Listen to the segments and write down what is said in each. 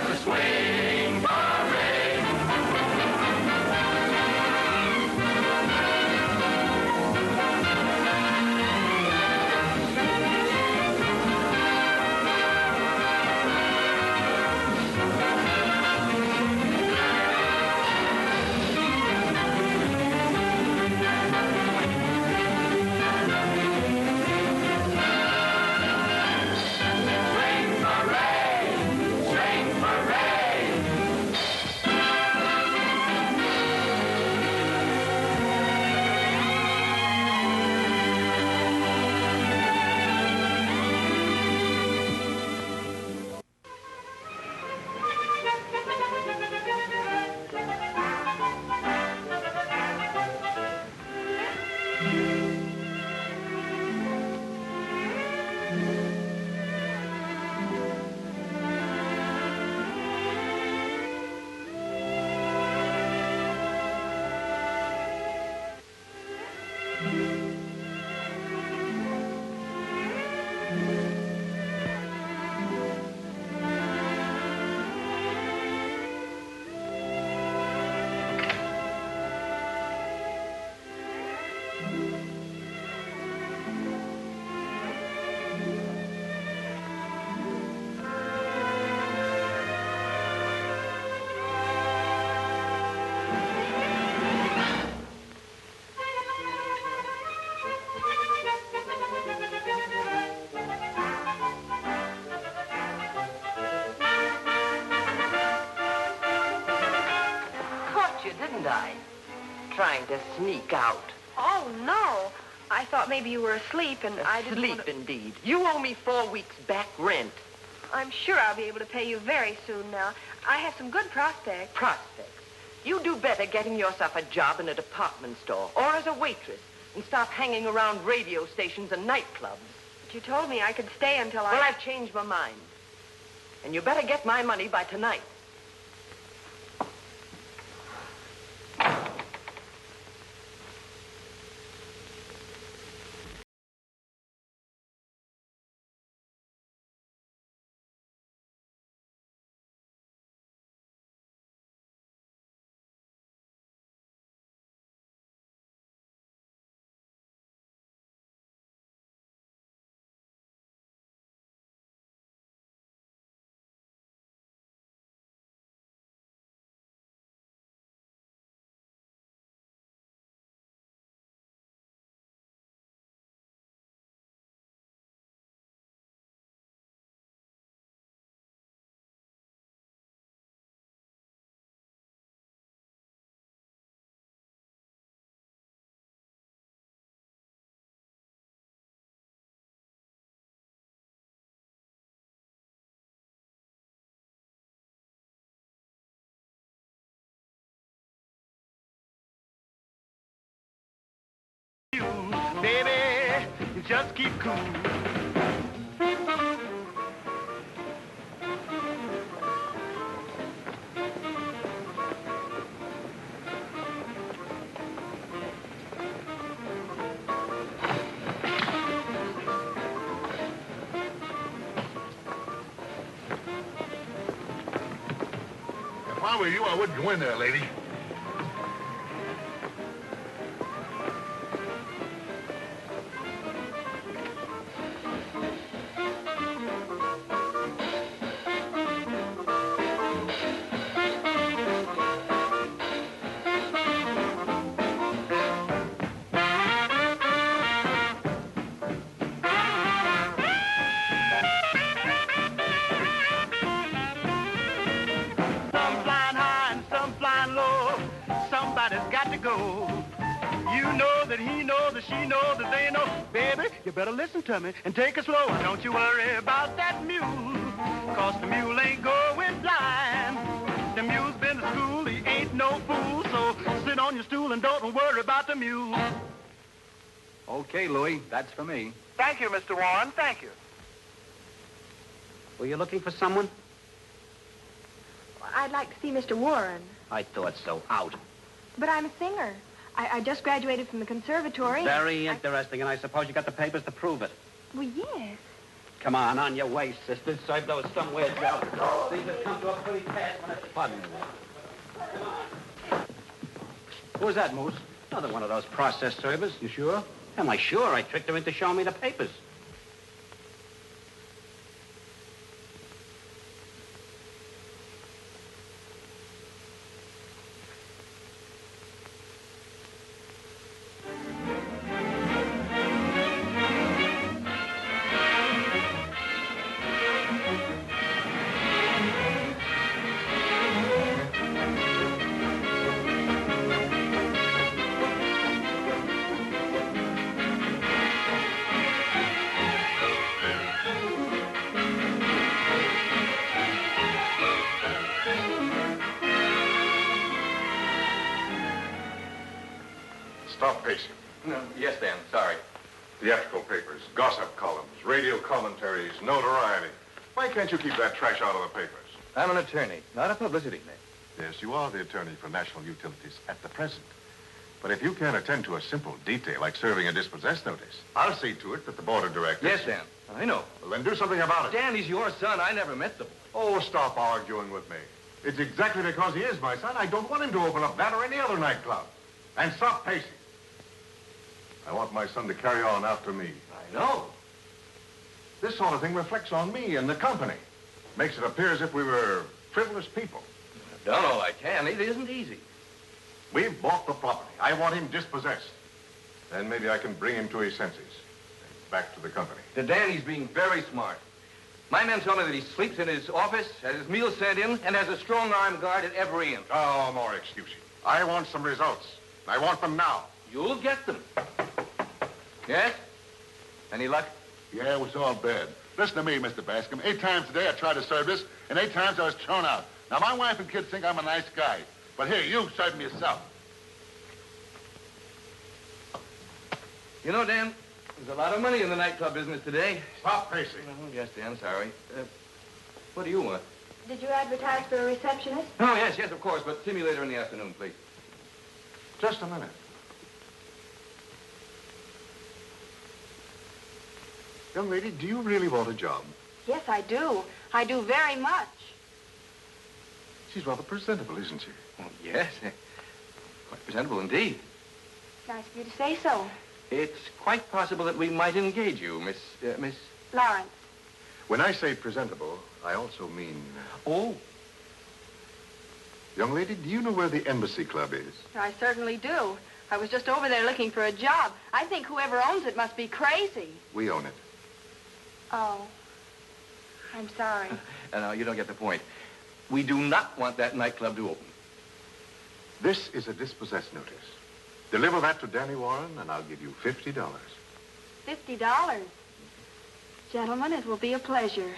Stooges Swing Parade. Didn't I? Trying to sneak out. Oh, no. I thought maybe you were asleep and I didn't Asleep, indeed. You owe me 4 weeks back rent. I'm sure I'll be able to pay you very soon now. I have some good prospects. Prospects? You do better getting yourself a job in a department store or as a waitress and stop hanging around radio stations and nightclubs. But you told me I could stay until Well, I've changed my mind. And you better get my money by tonight. Baby, you just keep cool. If I were you, I wouldn't go in there, lady. She knows that they know. Baby, you better listen to me and take it slow. Don't you worry about that mule, 'cause the mule ain't going blind. The mule's been to school, he ain't no fool, so sit on your stool and don't worry about the mule. Okay, Louie, that's for me. Thank you, Mr. Warren, thank you. Were you looking for someone? I'd like to see Mr. Warren. I thought so. Out. But I'm a singer. I just graduated from the conservatory. Very interesting, and I suppose you got the papers to prove it. Well, yes. Come on your way, sister. Serve those somewhere else. Things have come to a pretty pass when it's... Pardon me. Come on. Who's that, Moose? Another one of those process servers. You sure? Am I sure? I tricked her into showing me the papers. Stop pacing. No, yes, Dan. Sorry. Theatrical papers, gossip columns, radio commentaries, notoriety. Why can't you keep that trash out of the papers? I'm an attorney, not a publicity man. Yes, you are the attorney for national utilities at the present. But if you can't attend to a simple detail like serving a dispossess notice, I'll see to it that the board of directors... Yes, Dan. I know. Well, then do something about it. Dan, he's your son. I never met the boy. Oh, stop arguing with me. It's exactly because he is my son. I don't want him to open up that or any other nightclub. And stop pacing. I want my son to carry on after me. I know. This sort of thing reflects on me and the company. Makes it appear as if we were frivolous people. I've done all I can. It isn't easy. We've bought the property. I want him dispossessed. Then maybe I can bring him to his senses. And back to the company. Dan, he's being very smart. My men tell me that he sleeps in his office, has his meals sent in, and has a strong armed guard at every end. Oh, more excuses. I want some results. I want them now. You'll get them. Yes? Any luck? Yeah, it was all bad. Listen to me, Mr. Bascom. 8 times today I tried to serve this, and 8 times I was thrown out. Now, my wife and kids think I'm a nice guy. But here, you serve me yourself. You know, Dan, there's a lot of money in the nightclub business today. Stop pacing. Oh, yes, Dan, sorry. What do you want? Did you advertise for a receptionist? Oh, yes, of course, but see me later in the afternoon, please. Just a minute. Young lady, do you really want a job? Yes, I do. I do very much. She's rather presentable, isn't she? Oh, yes. Quite presentable indeed. Nice of you to say so. It's quite possible that we might engage you, Miss... Lawrence. When I say presentable, I also mean... Oh. Young lady, do you know where the Embassy Club is? I certainly do. I was just over there looking for a job. I think whoever owns it must be crazy. We own it. Oh. I'm sorry. No, you don't get the point. We do not want that nightclub to open. This is a dispossess notice. Deliver that to Danny Warren, and I'll give you $50. $50? Gentlemen, it will be a pleasure.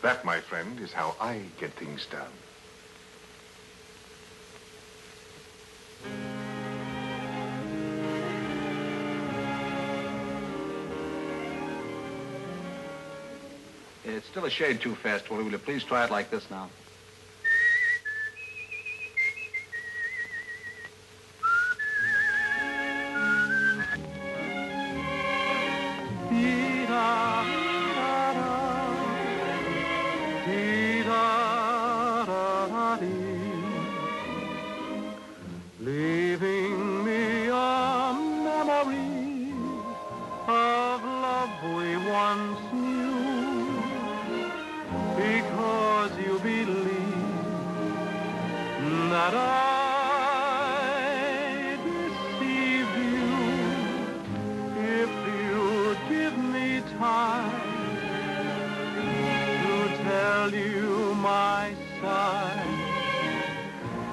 That, my friend, is how I get things done. It's still a shade too fast, Willie. Will you please try it like this now? Leaving me a memory of love we once knew, because you believe that I deceived you. If you give me time to tell you my side,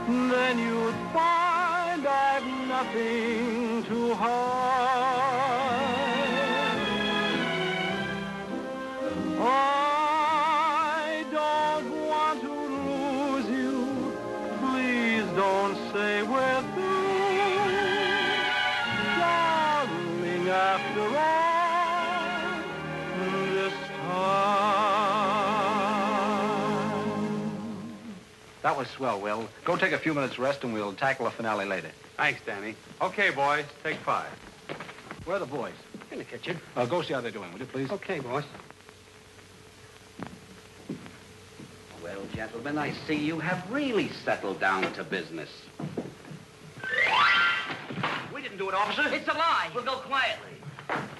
then you'd find I've nothing to hide. I don't want to lose you. Please don't say we're through. Darling, after all, this time. That was swell, Will. Go take a few minutes rest and we'll tackle the finale later. Thanks, Danny. Okay, boys, take 5. Where are the boys? In the kitchen. Go see how they're doing, will you, please? Okay, boss. Well, gentlemen, I see you have really settled down to business. We didn't do it, officer. It's a lie. We'll go quietly.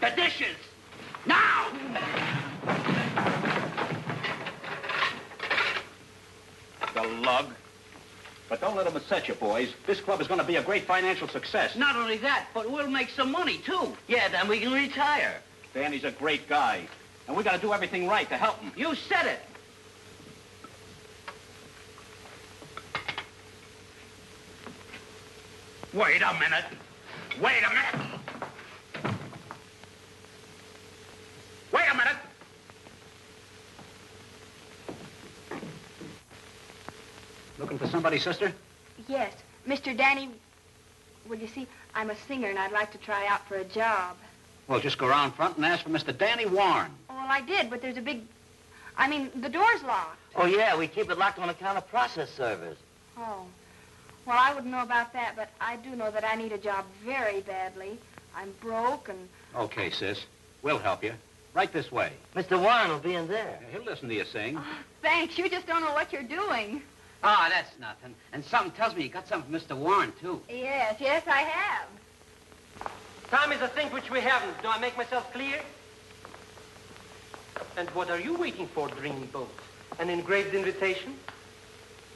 The dishes. Now! The lug. But don't let them upset you, boys. This club is going to be a great financial success. Not only that, but we'll make some money, too. Yeah, then we can retire. Danny's a great guy. And we got to do everything right to help him. You said it. Wait a minute. Wait a minute. Wait a minute. Looking for somebody, sister? Yes, Mr. Danny... Well, you see, I'm a singer, and I'd like to try out for a job. Well, just go around front and ask for Mr. Danny Warren. Well, I did, but there's a big... I mean, the door's locked. Oh, yeah, we keep it locked on account of process servers. Oh. Well, I wouldn't know about that, but I do know that I need a job very badly. I'm broke and... Okay, sis. We'll help you. Right this way. Mr. Warren will be in there. He'll listen to you sing. Oh, thanks. You just don't know what you're doing. Ah, that's nothing. And something tells me you got something from Mr. Warren, too. Yes, I have. Time is a thing which we haven't. Do I make myself clear? And what are you waiting for, dreamy boat? An engraved invitation?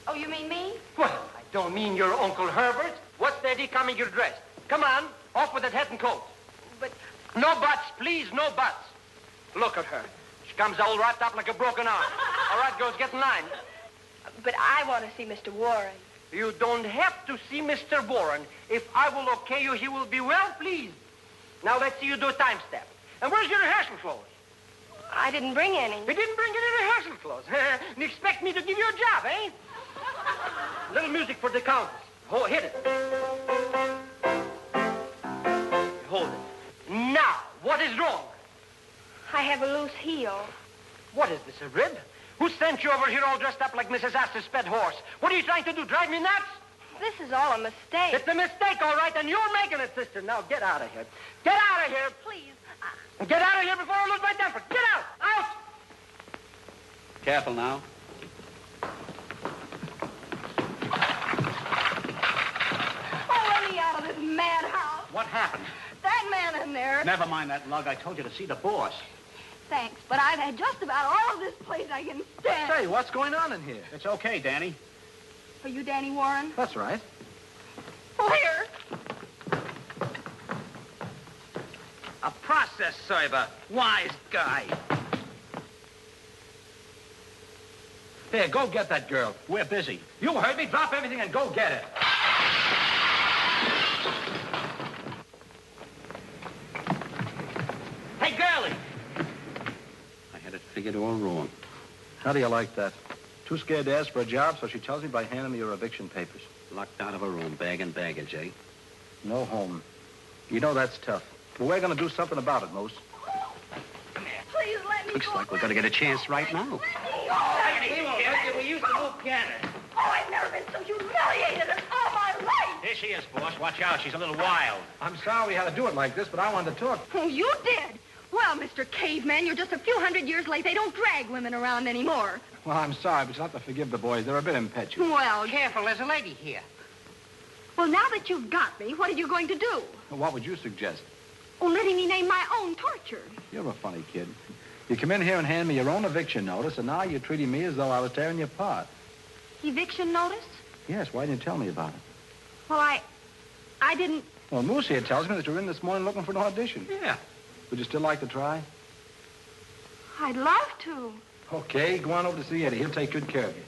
Oh, you mean me? Well, I don't mean your Uncle Herbert. What's the idea coming you're dressed? Come on, off with that hat and coat. But... No buts, please, no buts. Look at her. She comes all wrapped up like a broken arm. All right, girls, get in line. But I want to see Mr. Warren. You don't have to see Mr. Warren. If I will okay you, he will be well pleased. Now let's see you do a time step. And where's your rehearsal clothes? I didn't bring any. You didn't bring any rehearsal clothes. And expect me to give you a job, eh? Little music for the countess. Oh, hit it. Hold it. Now, what is wrong? I have a loose heel. What is this, a rib? Who sent you over here all dressed up like Mrs. Astor's pet horse? What are you trying to do, drive me nuts? This is all a mistake. It's a mistake, all right, and you're making it, sister. Now, get out of here. Get out of here. Please. Get out of here before I lose my temper. Get out! Out! Careful now. Oh, let me out of this madhouse. What happened? That man in there. Never mind that lug. I told you to see the boss. Thanks, but I've had just about all of this place I can stand. Say, what's going on in here? It's okay, Danny. Are you Danny Warren? That's right. Here. A process server. Wise guy. Here, go get that girl. We're busy. You heard me. Drop everything and go get her. Hey, girlie. I had it figured all wrong. How do you like that? Too scared to ask for a job, so she tells me by handing me your eviction papers. Locked out of her room, bag and baggage, eh? No home. You know that's tough. But we're going to do something about it, Moose. Please let me Looks go. like we're going to get a chance right now. We used to move pianos. Oh, I've never been so humiliated in all my life. Here she is, boss. Watch out. She's a little wild. I'm sorry we had to do it like this, but I wanted to talk. Oh, you did? Well, Mr. Caveman, you're just a few hundred years late. They don't drag women around anymore. Well, I'm sorry, but you'll have to forgive the boys. They're a bit impetuous. Well, Careful, there's a lady here. well, now that you've got me, what are you going to do? What would you suggest? Oh, letting me name my own torture. You're a funny kid. You come in here and hand me your own eviction notice, and now you're treating me as though I was tearing you apart. Eviction notice? Yes, why didn't you tell me about it? Well, I didn't... Well, Moose here tells me that you're in this morning looking for an audition. Yeah. Would you still like to try? I'd love to. Okay, go on over to see Eddie. He'll take good care of you.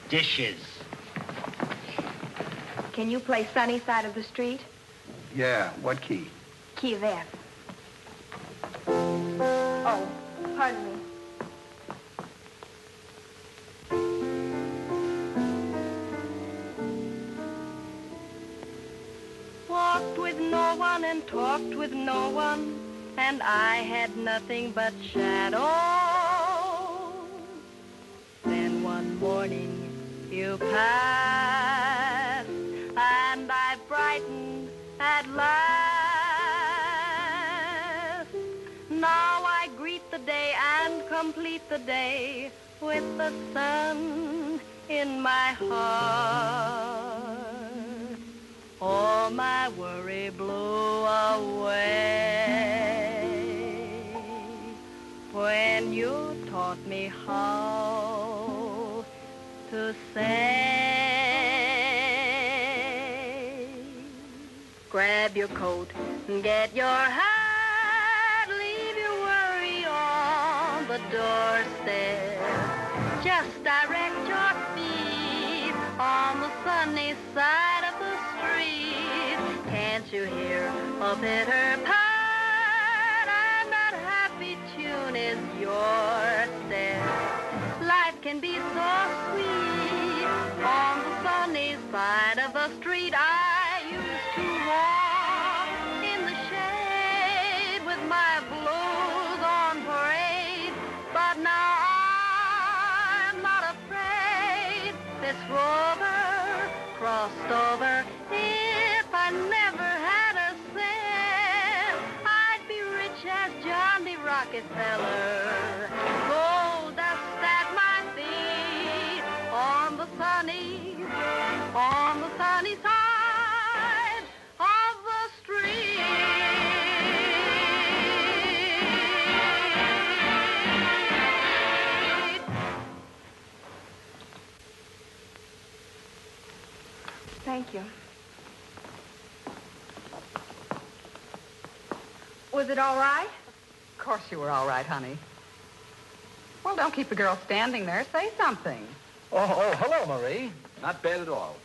Dishes. Can you play Sunny Side of the Street? Yeah, what key? Key of F. Oh, pardon me. Walked with no one and talked with no one, and I had nothing but shadows. Then one morning you pass, and I brighten at last. Now I greet the day and complete the day with the sun in my heart. All my worry blew away when you taught me how to say. Grab your coat and get your hat, leave your worry on the doorstep. Just direct your feet on the sunny side of the street. Can't you hear a pitter-pat, and that happy tune is your step. Life can be so sweet on the sunny side of the street. I used to walk in the shade with my blues on parade, but now I'm not afraid. This rover crossed over. If I never had a cent, I'd be rich as John D. Rockefeller. Gold dust at my feet on the sunny side of the street. Thank you. Was it all right? Of course you were all right, honey. Well, don't keep the girl standing there. Say something. Oh, hello, Marie. Not bad at all.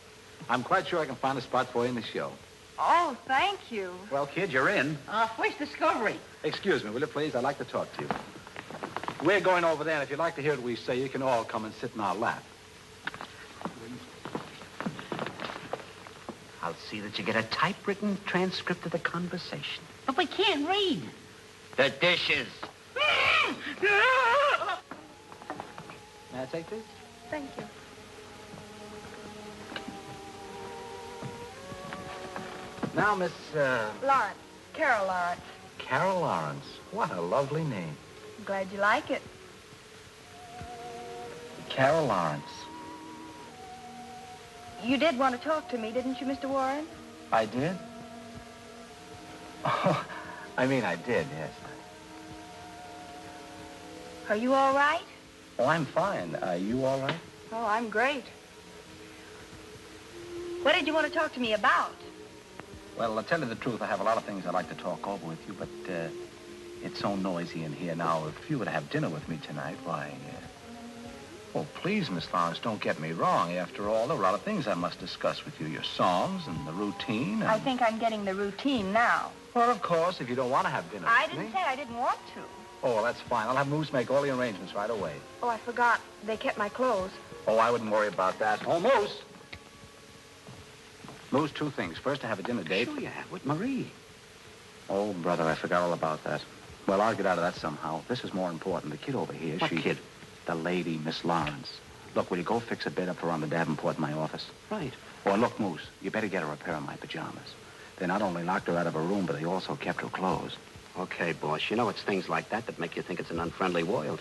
I'm quite sure I can find a spot for you in the show. Oh, thank you. Well, kid, you're in. First discovery. Excuse me, will you please? I'd like to talk to you. We're going over there, and if you'd like to hear what we say, you can all come and sit in our lap. I'll see that you get a typewritten transcript of the conversation. But we can't read. The dishes. May I take this? Thank you. Now, Miss, Lawrence. Carol Lawrence. Carol Lawrence. What a lovely name. I'm glad you like it. Carol Lawrence. You did want to talk to me, didn't you, Mr. Warren? I did? Oh, I mean, I did, yes. Are you all right? Oh, I'm fine. Are you all right? Oh, I'm great. What did you want to talk to me about? Well, to tell you the truth, I have a lot of things I'd like to talk over with you, but it's so noisy in here now. If you were to have dinner with me tonight, why... Oh, please, Miss Lawrence, don't get me wrong. After all, there are a lot of things I must discuss with you. Your songs and the routine and... I think I'm getting the routine now. Well, of course, if you don't want to have dinner I with me... didn't say I didn't want to. Oh, well, that's fine. I'll have Moose make all the arrangements right away. Oh, I forgot. They kept my clothes. Oh, I wouldn't worry about that. Oh, Moose! Moose, two things. First, to have a dinner date. Sure you have. With Marie. Oh, brother, I forgot all about that. Well, I'll get out of that somehow. This is more important. The kid over here, What kid? The lady, Miss Lawrence. Look, will you go fix a bed up for her on the Davenport in my office? Right. Oh, and look, Moose, you better get her a pair of my pajamas. They not only locked her out of her room, but they also kept her clothes. Okay, boss. You know it's things like that make you think it's an unfriendly world.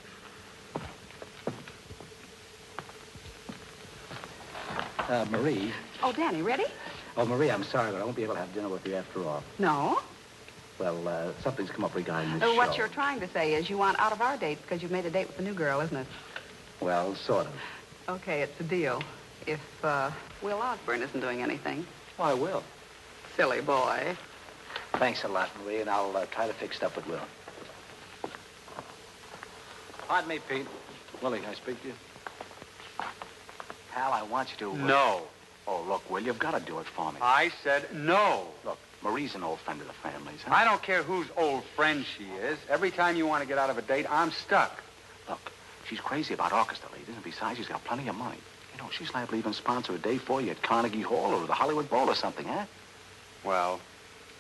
Marie. Oh, Danny, ready? Oh, Marie, I'm sorry, but I won't be able to have dinner with you after all. No. Well, something's come up regarding this show. What you're trying to say is you want out of our date because you've made a date with the new girl, isn't it? Well, sort of. Okay, it's a deal. If Will Osborne isn't doing anything. Oh, I will. Silly boy. Thanks a lot, Marie, and I'll try to fix it up with Will. Pardon me, Pete. Willie, can I speak to you? Pal, I want you to... No. Oh, look, Will, you've got to do it for me. I said no. Look, Marie's an old friend of the family's, huh? I don't care whose old friend she is. Every time you want to get out of a date, I'm stuck. Look, she's crazy about orchestra leaders, and besides, she's got plenty of money. You know, she's liable to even sponsor a day for you at Carnegie Hall or the Hollywood Bowl or something, huh? Well,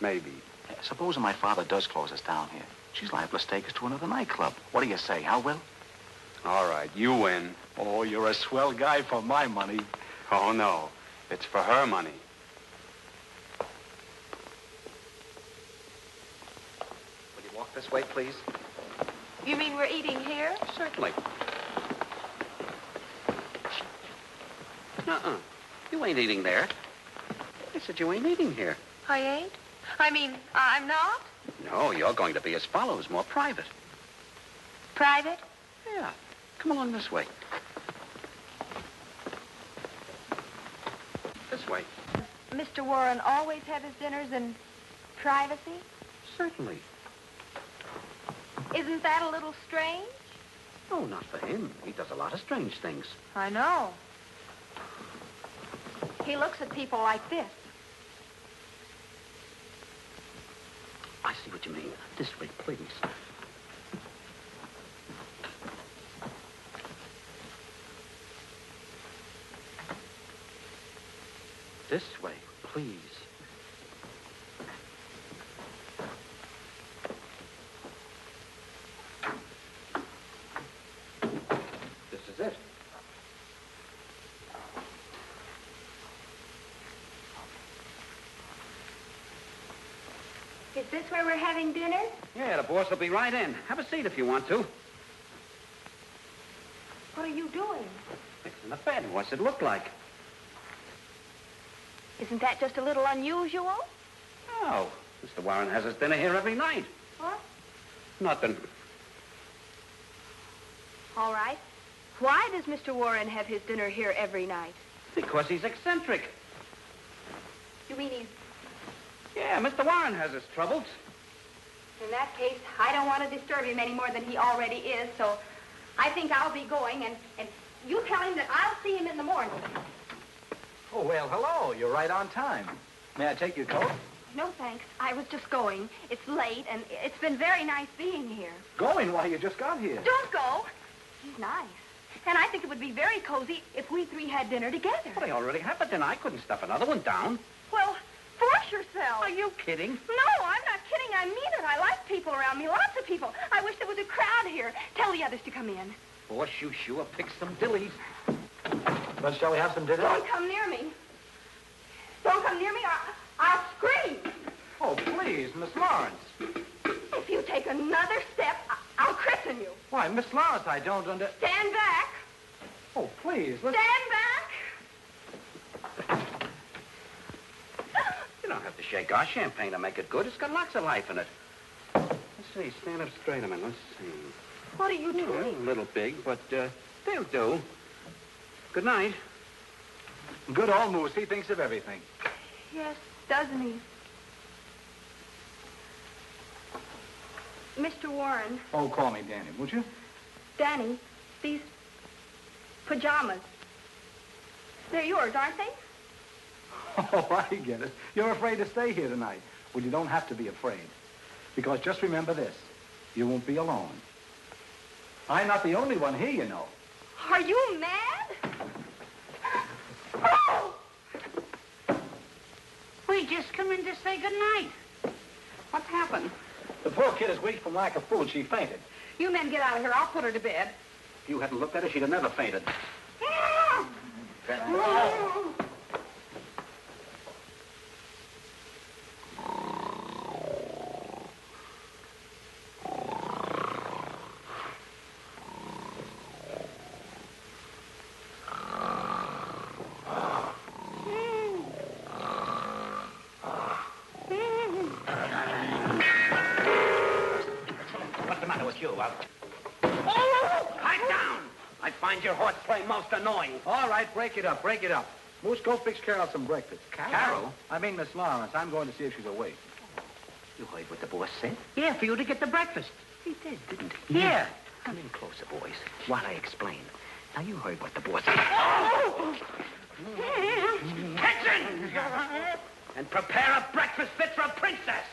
maybe. Yeah, supposing my father does close us down here. She's liable to stake us to another nightclub. What do you say, huh, Will? All right, you win. Oh, you're a swell guy for my money. Oh, no. It's for her money. Will you walk this way, please? You mean we're eating here? Certainly. Uh-uh. You ain't eating there. I said you ain't eating here. I ain't? I mean, I'm not? No, you're going to be as follows, more private. Private? Yeah. Come along this way. This way. Mr. Warren always have his dinners in privacy? Certainly. Isn't that a little strange? No, not for him. He does a lot of strange things. I know. He looks at people like this. I see what you mean. This way, please. This way, please. This is it. Is this where we're having dinner? Yeah, the boss will be right in. Have a seat if you want to. What are you doing? Fixing the bed. What's it look like? Isn't that just a little unusual? Oh, Mr. Warren has his dinner here every night. What? Nothing. All right. Why does Mr. Warren have his dinner here every night? Because he's eccentric. You mean he's... Yeah, Mr. Warren has his troubles. In that case, I don't want to disturb him any more than he already is, so I think I'll be going, and you tell him that I'll see him in the morning. Oh, well, hello. You're right on time. May I take your coat? No, thanks. I was just going. It's late, and it's been very nice being here. Going? Why, you just got here. Don't go. He's nice. And I think it would be very cozy if we three had dinner together. Well, I already have a dinner. I couldn't stuff another one down. Well, force yourself. Are you kidding? No, I'm not kidding. I mean it. I like people around me, lots of people. I wish there was a crowd here. Tell the others to come in. Boss, you sure pick some dillies. Well, shall we have some dinner? Don't come near me. Don't come near me, I'll scream. Oh, please, Miss Lawrence. If you take another step, I'll christen you. Why, Miss Lawrence, I don't Stand back. Oh, please, let's... Stand back. You don't have to shake our champagne to make it good. It's got lots of life in it. Let's see. Stand up straight a minute. Let's see. What are you doing? Well, a little big, but they'll do. Good night. Good old Moose. He thinks of everything. Yes, doesn't he? Mr. Warren. Oh, call me Danny, would you? Danny, these pajamas, they're yours, aren't they? Oh, I get it. You're afraid to stay here tonight. Well, you don't have to be afraid. Because just remember this. You won't be alone. I'm not the only one here, you know. Are you mad? Oh! We just come in to say goodnight. What's happened? The poor kid is weak from lack of food. She fainted. You men get out of here. I'll put her to bed. If you hadn't looked at her, she'd have never fainted. What's the matter with you? Pipe down! I find your horseplay most annoying. All right, break it up, break it up. Moose, go fix Carol some breakfast. Carol? I mean Miss Lawrence. I'm going to see if she's awake. You heard what the boss said? Yeah, for you to get the breakfast. He did, didn't he? Yeah. Come in closer, boys, while I explain. Now, you heard what the boss said. Attention! And prepare a breakfast fit for a princess.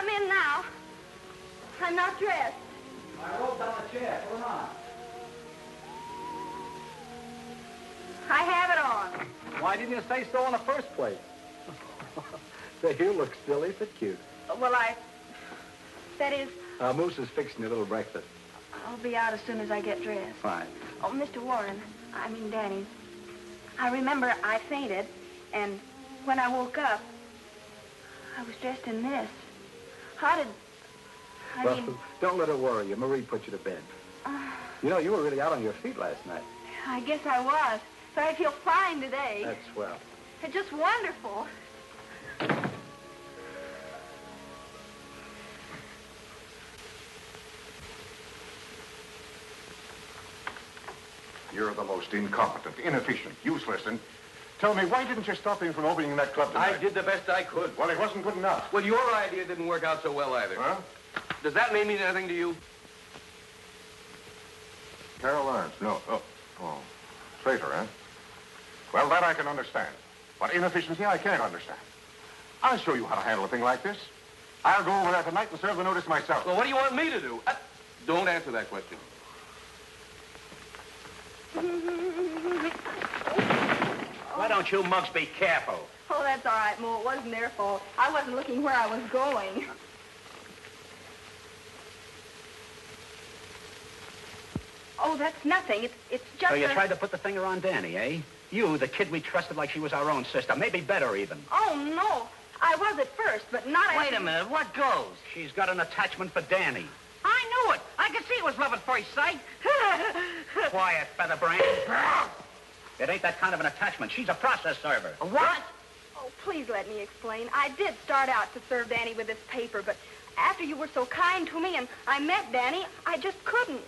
come in now. I'm not dressed. I rolled down the chair. Put it on. I have it on. Why didn't you say so in the first place? Say, you look silly but cute. Well, that is, Moose is fixing your little breakfast. I'll be out as soon as I get dressed. Fine. Oh, Mr. Warren, I mean Danny, I remember I fainted, and when I woke up, I was dressed in this. How did... Don't let it worry you. Marie put you to bed. You know, you were really out on your feet last night. I guess I was, but I feel fine today. That's swell. It's just wonderful. You're the most incompetent, inefficient, useless, and... Tell me, why didn't you stop him from opening that club tonight? I did the best I could. Well, it wasn't good enough. Well, your idea didn't work out so well either. Huh? Does that mean anything to you? Carol Lawrence, no. Oh. Traitor, huh? Well, that I can understand. But inefficiency, I can't understand. I'll show you how to handle a thing like this. I'll go over there tonight and serve the notice myself. Well, what do you want me to do? Don't answer that question. Why don't you mugs be careful? Oh, that's all right, Mo. It wasn't their fault. I wasn't looking where I was going. Oh, that's nothing. It's just So you tried to put the finger on Danny, eh? You, the kid we trusted like she was our own sister. Maybe better, even. Oh, no. I was at first, but not Wait a minute. What goes? She's got an attachment for Danny. I knew it. I could see it was love at first sight. Quiet, featherbrain. It ain't that kind of an attachment. She's a process server. What? Oh, please let me explain. I did start out to serve Danny with this paper, but after you were so kind to me and I met Danny, I just couldn't.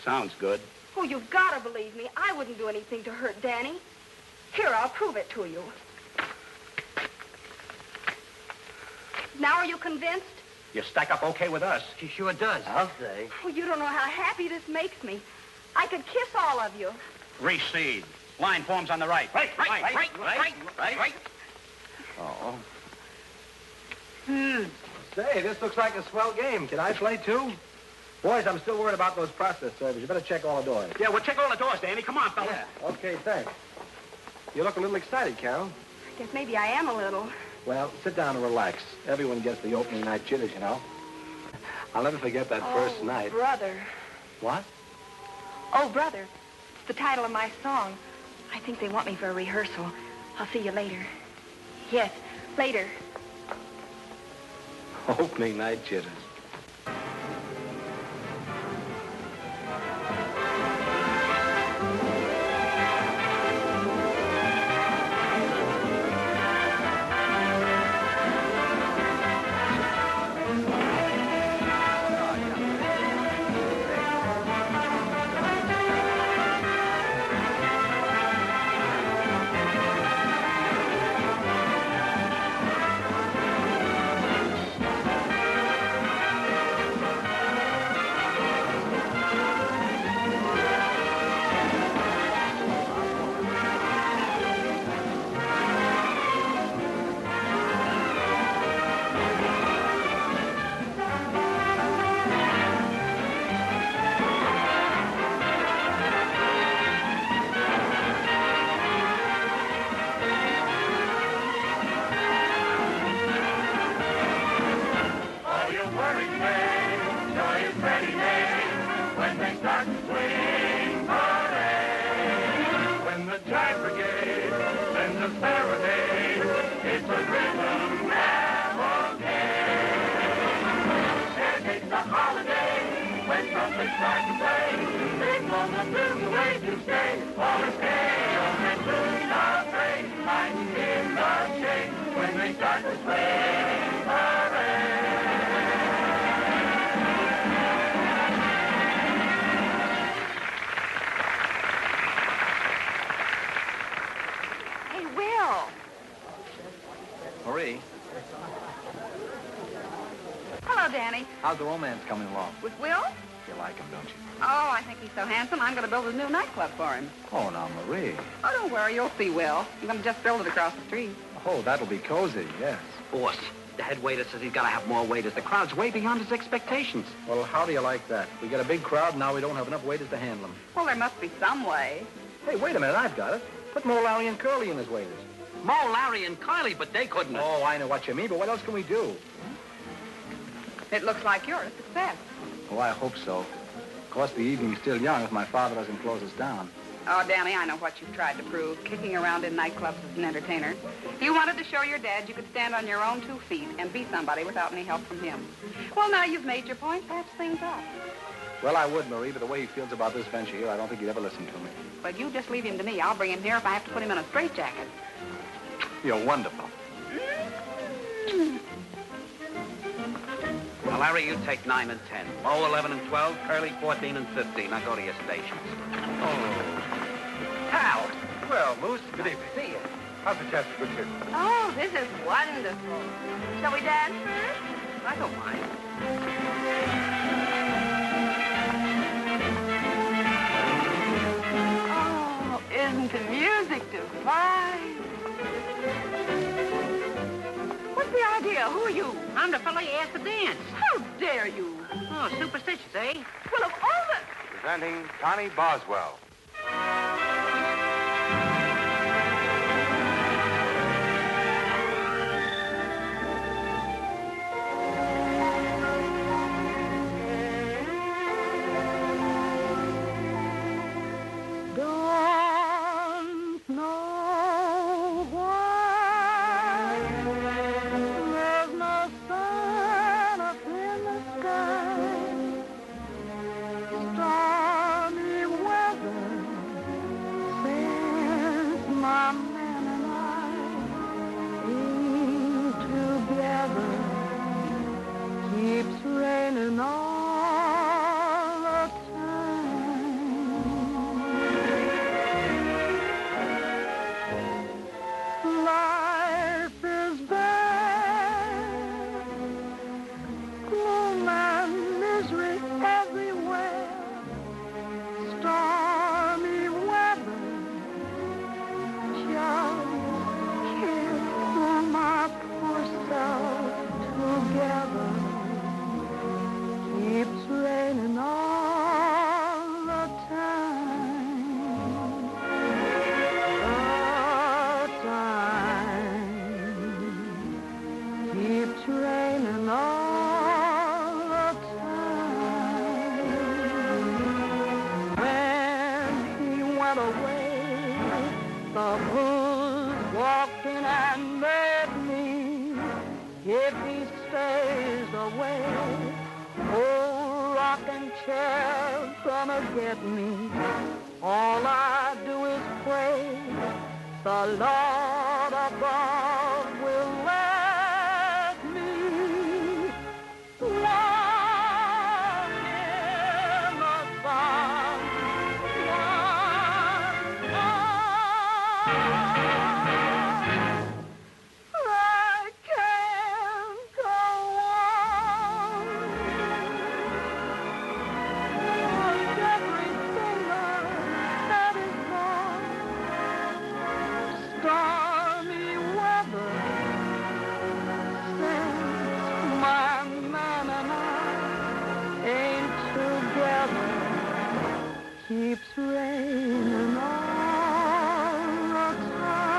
Sounds good. Oh, you've got to believe me. I wouldn't do anything to hurt Danny. Here, I'll prove it to you. Now are you convinced? You stack up okay with us. She sure does. I'll say. Oh, you don't know how happy this makes me. I could kiss all of you. Recede. Line forms on the right. Right. Oh. Say, this looks like a swell game. Can I play, too? Boys, I'm still worried about those process servers. You better check all the doors. Yeah, we'll check all the doors, Danny. Come on, fella. Yeah. Okay, thanks. You look a little excited, Carol. I guess maybe I am a little. Well, sit down and relax. Everyone gets the opening night jitters, you know. I'll never forget that first night. Brother. What? Oh, Brother. It's the title of my song. I think they want me for a rehearsal. I'll see you later. Yes, later. Opening night jitters. Marie. Hello, Danny. How's the romance coming along? With Will? You like him, don't you? Oh, I think he's so handsome, I'm going to build a new nightclub for him. Oh, now, Marie. Oh, don't worry, you'll see Will. I'm going to just build it across the street. Oh, that'll be cozy, yes. Boss, The head waiter says he's got to have more waiters. The crowd's way beyond his expectations. Well, how do you like that? We got a big crowd, and now we don't have enough waiters to handle them. Well, there must be some way. Hey, wait a minute. I've got it. Put Mo, Larry, and Curly in as waiters. Mo, Larry, and Kylie, but they couldn't. Oh, I know what you mean, but what else can we do? It looks like you're a success. Oh, I hope so. Of course, the evening's still young if my father doesn't close us down. Oh, Danny, I know what you've tried to prove, kicking around in nightclubs as an entertainer. You wanted to show your dad you could stand on your own 2 feet and be somebody without any help from him. Well, now you've made your point. Patch things up. Well, I would, Marie, but the way he feels about this venture here, I don't think he'd ever listen to me. But you just leave him to me. I'll bring him here if I have to put him in a straitjacket. You're wonderful. Well, Larry, you take 9 and 10. Mo, 11 and 12. Curly, 14 and 15. Now go to your stations. Oh. Hal. Well, Moose, good evening. See you. How's the chance for good kids? Oh, this is wonderful. Shall we dance first? I don't mind. Oh, isn't the music divine? What's the idea? Who are you? I'm the fellow you asked to dance. How dare you? Oh, superstitious, eh? Well, of all the... Presenting Connie Boswell. Don't know why there's no sun up in the sky. Stormy weather since my man and I ain't together. Keeps raining all the time. Life is bad, gloom and misery everywhere. Stormy weather just can't pull my poor self together. Keeps raining all the time. The time keeps raining all the time. When he went away, the blues walked in and made me. If he stays away, old rocking chair gonna get me. All I do is pray the Lord above will let me walk in the sun once more. I can't go on. Lost everything I had is gone. Stormy weather since my man and I ain't together. Keeps raining all the time.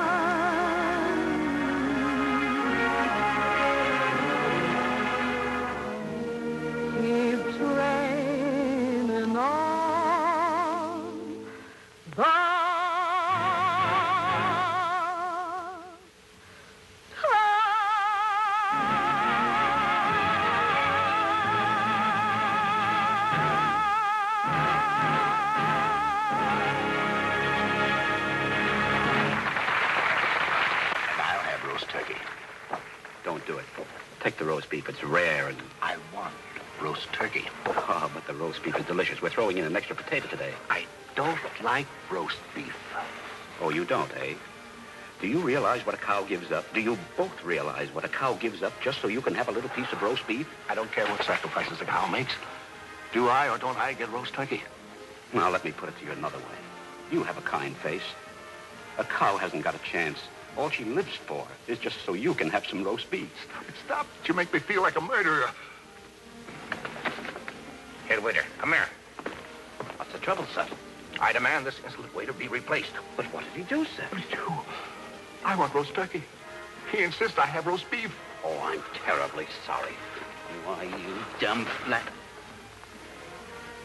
Keeps raining all the time. I'll have roast turkey. Don't do it. Take the roast beef. It's rare and... I want roast turkey. Oh, but the roast beef is delicious. We're throwing in an extra potato today. I don't like roast beef. Oh, you don't, eh? Do you realize what a cow gives up? Do you both realize what a cow gives up just so you can have a little piece of roast beef? I don't care what sacrifices a cow makes. Do I or don't I get roast turkey? Now, let me put it to you another way. You have a kind face. A cow hasn't got a chance. All she lives for is just so you can have some roast beef. Stop. You make me feel like a murderer. Here, waiter, come here. What's the trouble, sir? I demand this insolent waiter be replaced. But what did he do, sir? What did he do? I want roast turkey. He insists I have roast beef. Oh, I'm terribly sorry. Why, you dumb flat.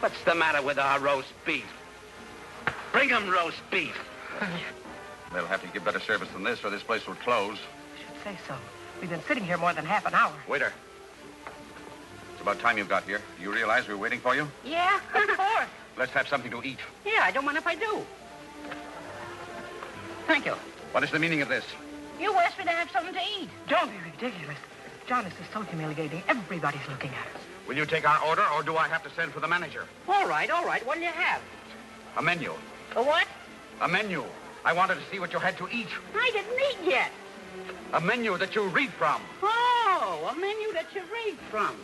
What's the matter with our roast beef? Bring him roast beef. They'll have to give better service than this, or this place will close. I should say so. We've been sitting here more than half an hour. Waiter. It's about time you got here. Do you realize we were waiting for you? Yeah, of course. Let's have something to eat. Yeah, I don't mind if I do. Thank you. What is the meaning of this? You asked me to have something to eat. Don't be ridiculous. John, this is so humiliating. Everybody's looking at us. Will you take our order, or do I have to send for the manager? All right. What'll you have? A menu. A what? A menu. I wanted to see what you had to eat. I didn't eat yet. A menu that you read from. Oh, a menu that you read from.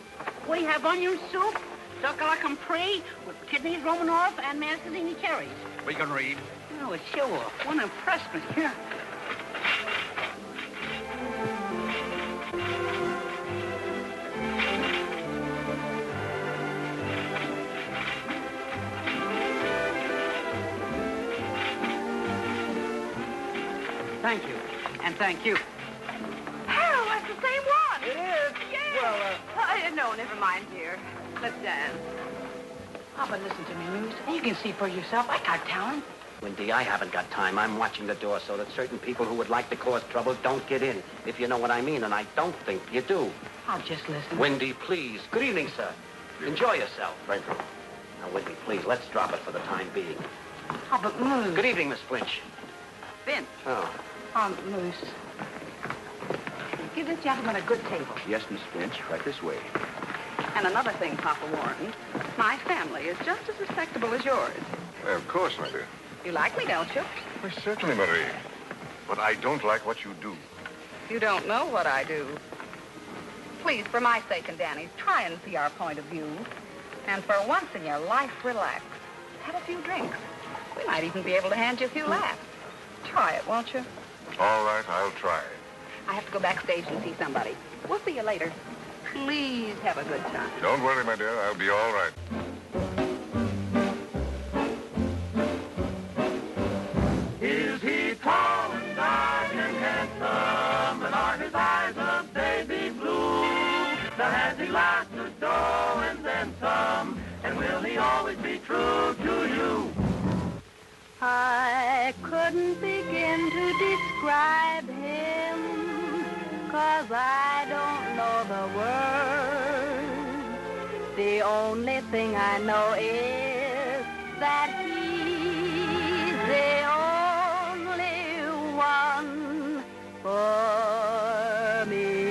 We have onion soup, succola compris, with kidneys Romanoff, and Mancini cherries. We can read. Oh, it's show off. One impressed me. Here. Thank you. And thank you. Harold, that's the same one. It is. Yeah. Well, No, never mind, dear. Let's dance. Oh, but listen to me, Luz. You can see for yourself. I got talent. Wendy, I haven't got time. I'm watching the door so that certain people who would like to cause trouble don't get in, if you know what I mean, and I don't think you do. I'll just listen. Wendy, please. Good evening, sir. Enjoy yourself. Thank you. Now, Wendy, please, let's drop it for the time being. Oh, but Luz. Good evening, Miss Flinch. Vince, Oh, Luz. give this gentleman a good table. Yes, Miss Finch, right this way. And another thing, Papa Warren, my family is just as respectable as yours. Of course, my dear. You like me, don't you? Well, certainly, Marie. But I don't like what you do. You don't know what I do. Please, for my sake and Danny's, try and see our point of view. And for once in your life, relax. Have a few drinks. We might even be able to hand you a few laughs. Try it, won't you? All right, I'll try. I have to go backstage and see somebody. We'll see you later. Please have a good time. Don't worry, my dear. I'll be all right. Is he tall and dark and handsome, and are his eyes of baby blue? Now has he lots of dough and then some, and will he always be true to you? I couldn't begin to describe him, 'cause I don't know the words. The only thing I know is that he's the only one for me.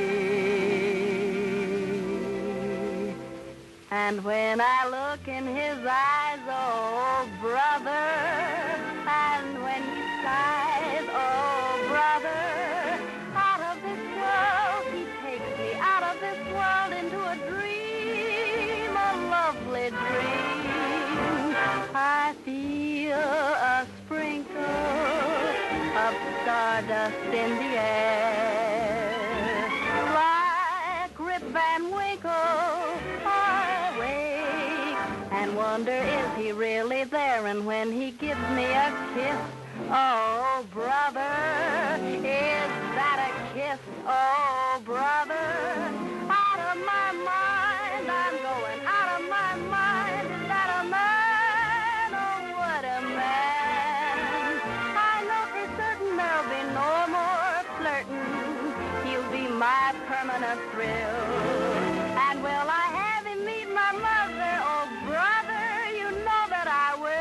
And when I look in his eyes, oh, brother, and when he sighs, oh, brother, out of this world, he takes me out of this world into a dream, a lovely dream. I feel a sprinkle of stardust in the air, like Rip Van Winkle. I wake and wonder, is he really there? And when he gives me a kiss, oh, brother, is that a kiss? Oh, brother, out of my mind, I'm going out of my mind. Is that a man? Oh, what a man. I know for certain there'll be no more flirting. He'll be my permanent thrill. And will I have him meet my mother? Oh, brother, you know that I will.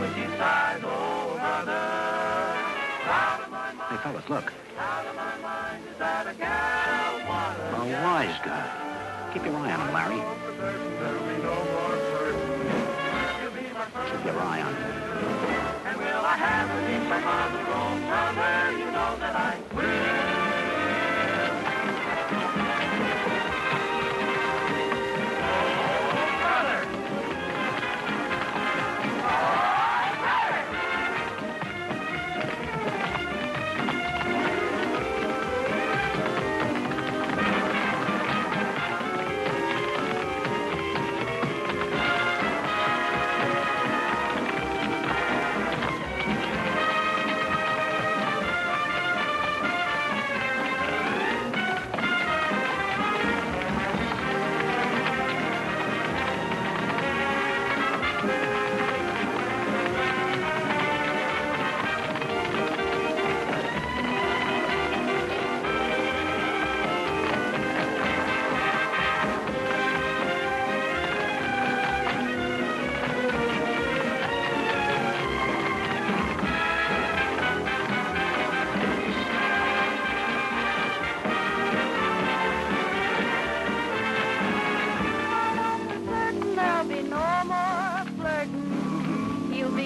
when she sighs, oh, brother. Out of my mind. Hey, fellas, look. Out of my mind is that a gal. What A wise guy. Keep your eye on him, Larry. There'll be no more flirting. You'll be my first. Keep your eye on him. And will I have to meet my mother, oh, brother? You know that I will.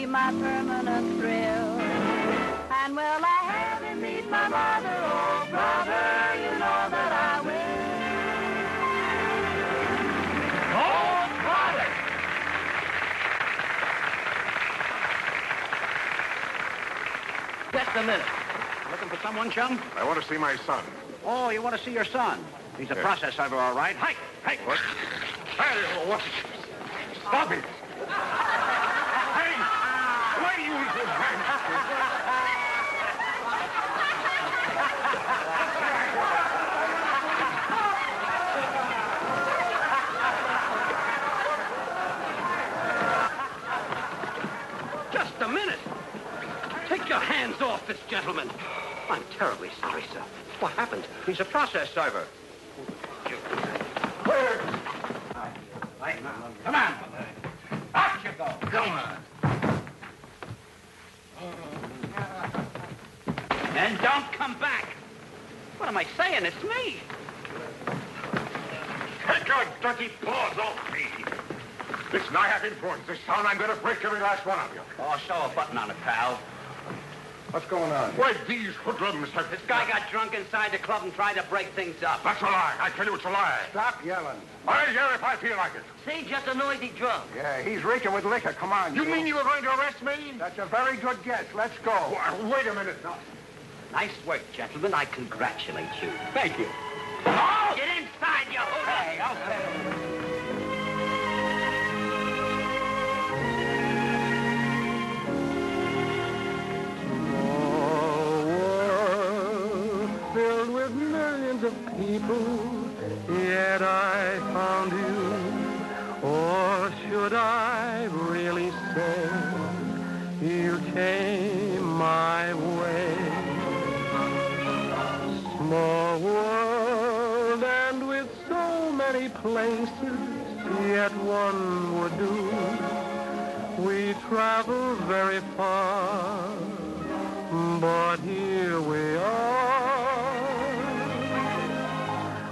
My permanent thrill. And will I have him meet my mother, oh brother, you know that I will. Oh, brother! Just a minute. Looking for someone, chum? I want to see my son. Oh, you want to see your son? He's a process server, all right. Hike! What? Hey, what? Stop it! Just a minute. Take your hands off this gentleman. I'm terribly sorry, sir. What happened? He's a process server. Come on. Out you go. Come on. And don't come back. What am I saying? It's me. Take your dirty paws off me. Listen, I have influence. This town, I'm going to break every last one of you. Oh, show a button on it, pal. What's going on? Why, these hoodlums have... This guy got drunk inside the club and tried to break things up. That's a lie. I tell you it's a lie. Stop yelling. I'll yell if I feel like it. See, just a noisy drunk. Yeah, he's reeking with liquor. Come on, You mean you were going to arrest me? That's a very good guess. Let's go. Wait a minute now. Nice work, gentlemen. I congratulate you. Thank you. Oh! Get inside, you hoodlum! Okay. Filled with millions of people, yet I found you. Or should I really say you came my way? Small world, and with so many places, yet one would do. We travel very far, but here we are.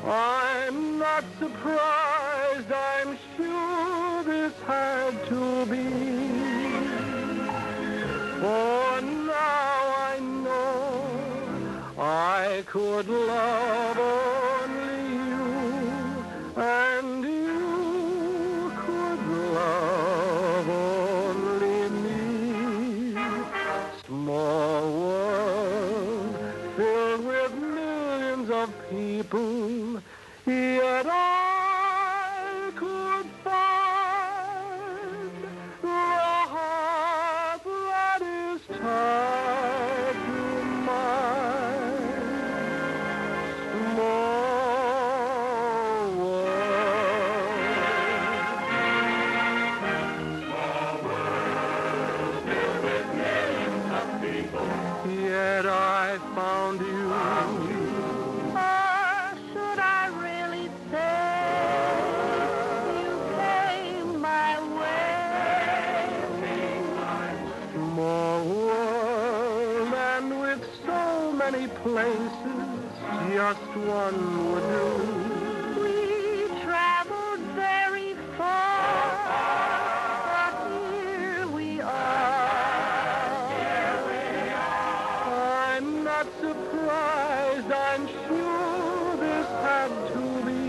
I'm not surprised, I'm sure this had to be. For now I know I could love only you, and you could love only me. Small world filled with millions of people, yet I could find the heart that is tied to mine. Small places just one would do. We traveled very far, but here we are. I'm not surprised, I'm sure this had to be.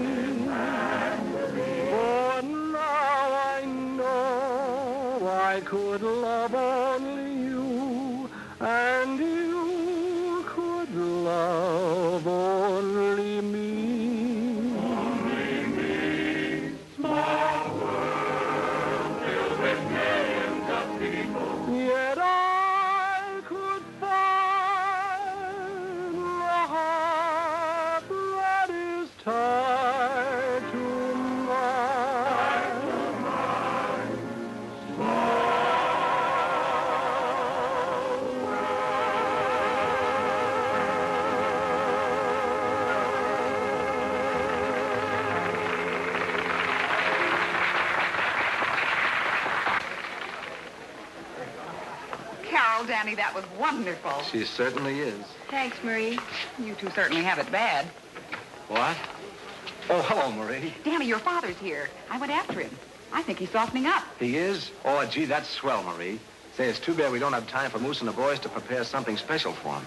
For now I know I could love only you, and you could love only me. Only me. Small world filled with millions of people. Yet I could find the heart that is tied to mine. Carol, Danny, that was wonderful. She certainly is. Thanks, Marie. You two certainly have it bad. What? Oh, hello, Marie. Danny, your father's here. I went after him. I think he's softening up. He is? Oh, gee, that's swell, Marie. Say, it's too bad we don't have time for Moose and the boys to prepare something special for him.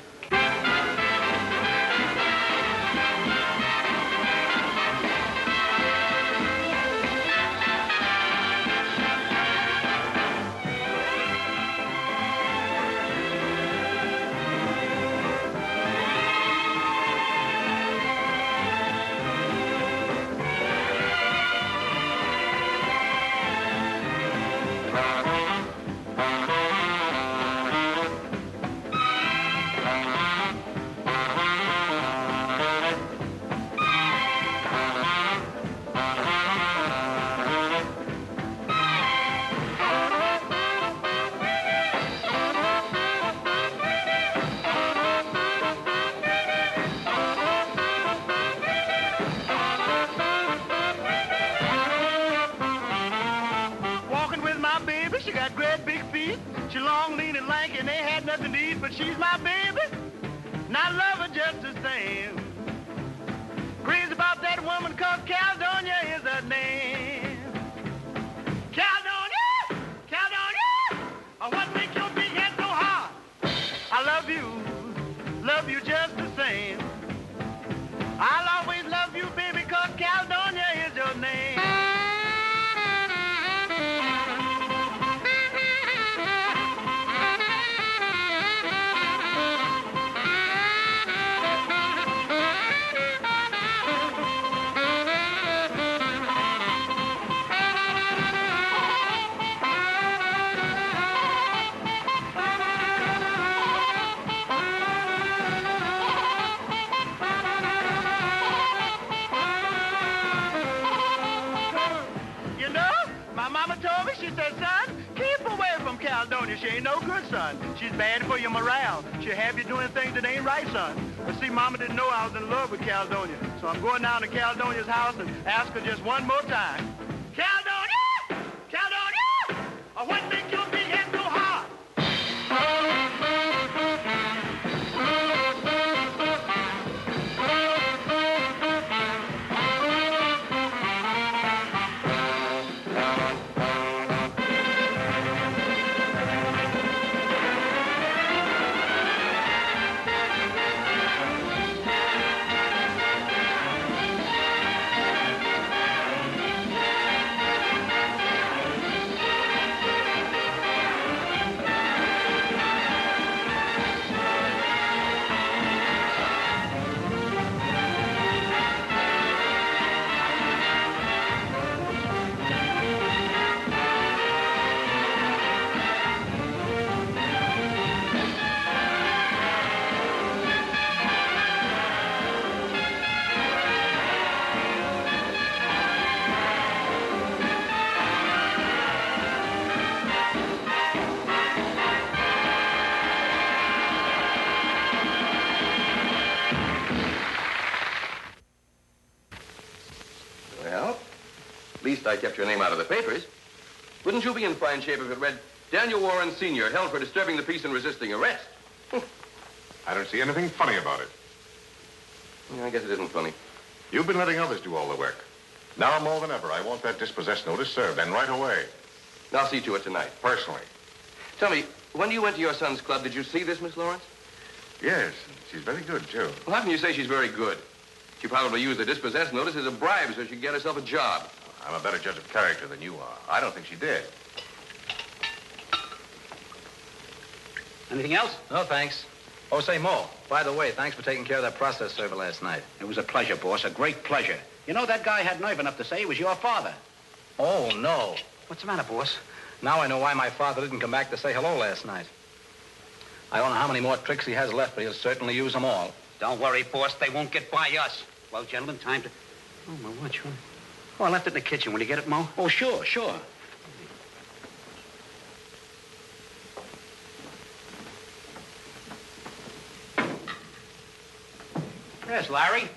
Walking with my baby, she got great big feet. She long, lean, and lanky, and they had nothing to eat, but she's my baby, and I love her just the same. Crazy about that woman called Caledonia is her name. Caledonia, Caledonia, oh, what makes your big head so hard? I love you just the same. I'll always love you, baby, cause Caledonia is your name. You know, my mama told me, she said, son, keep away from Caledonia. She ain't no good, son. She's bad for your morale. She'll have you doing things that ain't right, son. But see, mama didn't know I was in love with Caledonia. So I'm going down to Caledonia's house and ask her just one more time. Caledonia! Caledonia! Oh, what makes your big head so hard? Well, at least I kept your name out of the papers. Wouldn't you be in fine shape if it read, Daniel Warren Sr. held for disturbing the peace and resisting arrest? I don't see anything funny about it. Yeah, I guess it isn't funny. You've been letting others do all the work. Now more than ever, I want that dispossessed notice served, and right away. I'll see to it tonight. Personally. Tell me, when you went to your son's club, did you see this Miss Lawrence? Yes, she's very good, too. Well, how can you say she's very good? She probably used the dispossessed notice as a bribe so she could get herself a job. I'm a better judge of character than you are. I don't think she did. Anything else? No, thanks. Oh, say, Mo, by the way, thanks for taking care of that process server last night. It was a pleasure, boss, a great pleasure. You know, that guy had nerve enough to say it was your father. Oh, no. What's the matter, boss? Now I know why my father didn't come back to say hello last night. I don't know how many more tricks he has left, but he'll certainly use them all. Don't worry, boss. They won't get by us. Well, gentlemen, time to... Oh, my watch. Oh, I left it in the kitchen. Will you get it, Mo? Oh, sure. Yes, Larry.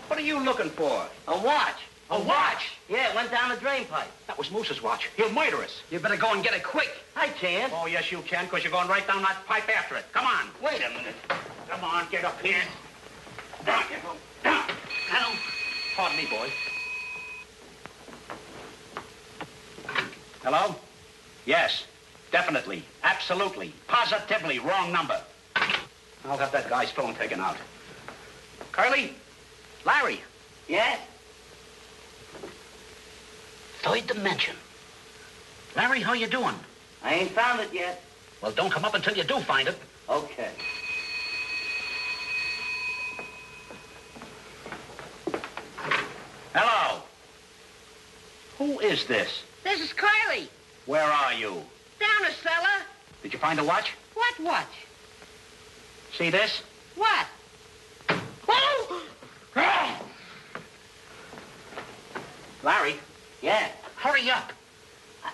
What are you looking for? A watch. A watch? Yeah, it went down the drain pipe. That was Moose's watch. He'll murder us. You better go and get it quick. I can't. Oh, yes, you can, because you're going right down that pipe after it. Come on. Wait a minute. Come on, get up here. Down you go. Down. Pardon me, boy. Hello? Yes, definitely, absolutely, positively wrong number. I'll have that guy's phone taken out. Curly? Larry? Yes? Third dimension. Larry, how you doing? I ain't found it yet. Well, don't come up until you do find it. Okay. Hello? Who is this? This is Carly. Where are you? Down the cellar. Did you find a watch? What watch? See this? What? Oh! Larry, Yeah. hurry up.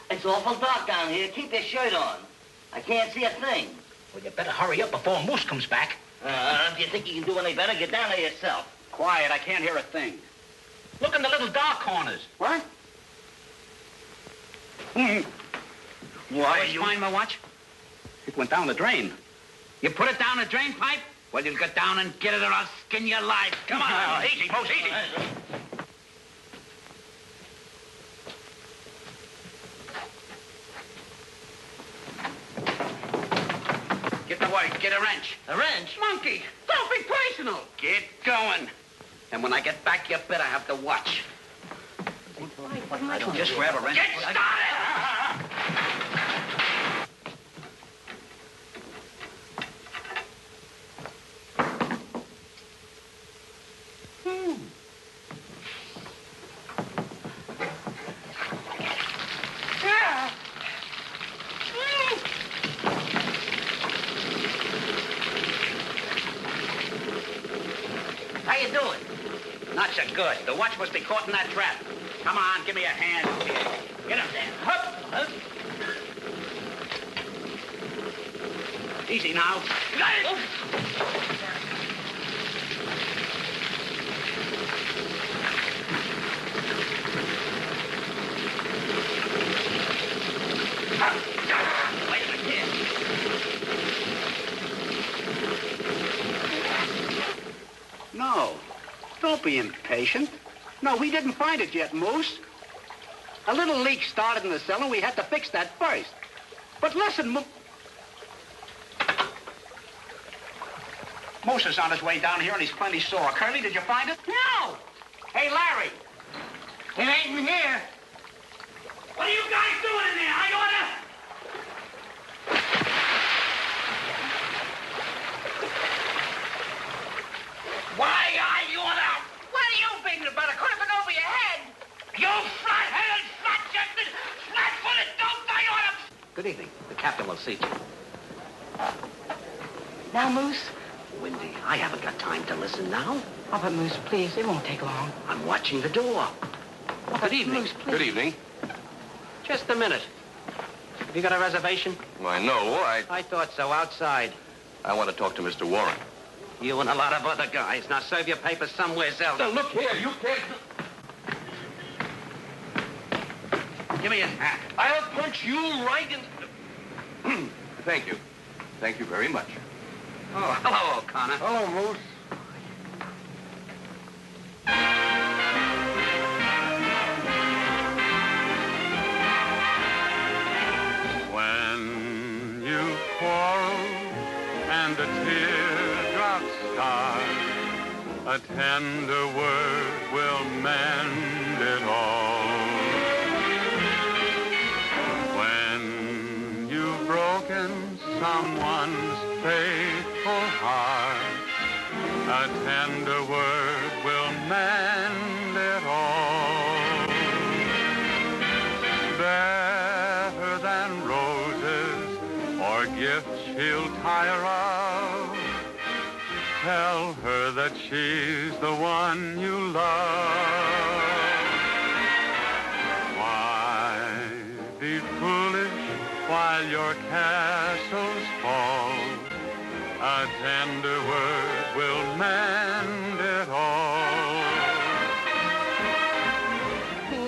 It's awful dark down here. Keep your shirt on. I can't see a thing. Well, you better hurry up before Moose comes back. If you think you can do any better, get down there yourself. Quiet, I can't hear a thing. Look in the little dark corners. What? Why? Did you find my watch? It went down the drain. You put it down the drain pipe? Well, you'll get down and get it or I'll skin your life. Come on. Easy, Moose, easy. Get the work. Get a wrench. A wrench? Monkey, don't be personal. Get going. And when I get back, you better have the watch. Just grab a wrench. Get started! How you doing? Not so good. The watch must be caught in that trap. Come on, give me a hand. Get up there. Hup, hup. Easy now. Wait a minute here. No, don't be impatient. No, we didn't find it yet, Moose. A little leak started in the cellar, and we had to fix that first. But listen, Moose is on his way down here, and he's plenty sore. Curly, did you find it? No. Hey, Larry. It ain't in here. What are you guys doing in there? I order. Why are you out? What are you thinking about? It could have been over your head. You flat-headed, flat-chested, flat-footed dope! I order. Good evening. The captain will see you. Now, Moose? Windy, I haven't got time to listen now. Oh, but Moose, please, it won't take long. I'm watching the door. Oh, Good evening. Moose, please. Good evening. Just a minute. Have you got a reservation? Why, no, I thought so. Outside. I want to talk to Mr. Warren. You and a lot of other guys. Now serve your papers somewhere else. Now, look here, you can't... Give me his hat. I'll punch you right in... Thank you. Thank you very much. Oh, hello, O'Connor. Hello, Moose. When you quarrel and the teardrops start, a tender word will mend it all. When you've broken someone's faithful heart, a tender word will mend it all. Better than roses or gifts she'll tire of, tell her that she's the one you love. Why be foolish while your castles fall? A tender word will mend it all.